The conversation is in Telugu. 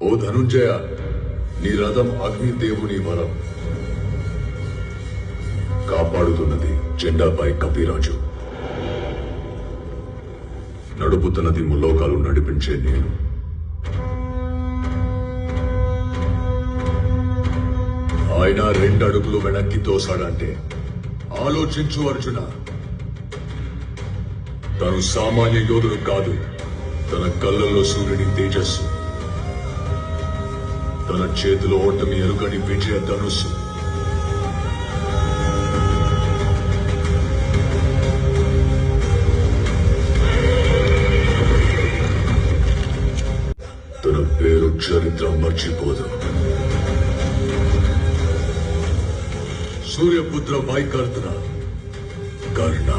ఓ ధనుంజయ, నీ రథం అగ్నిదేవుని వరం. కాపాడుతున్నది జెండాపై కపిరాజు, నడుపుతున్నది ముల్లోకాలు నడిపించే నేను. ఆయన 2 అడుగులు వెనక్కి తోసాడంటే ఆలోచించు అర్జున. తను సామాన్య యోధుడు కాదు. తన కళ్ళల్లో సూర్యుని తేజస్సు, తన చేతిలో ఓటమి ఎరుగని విజయ ధనుస్సు. తన పేరు చరిత్ర మర్చిపోదు. సూర్యపుత్ర వైకర్త కర్ణ.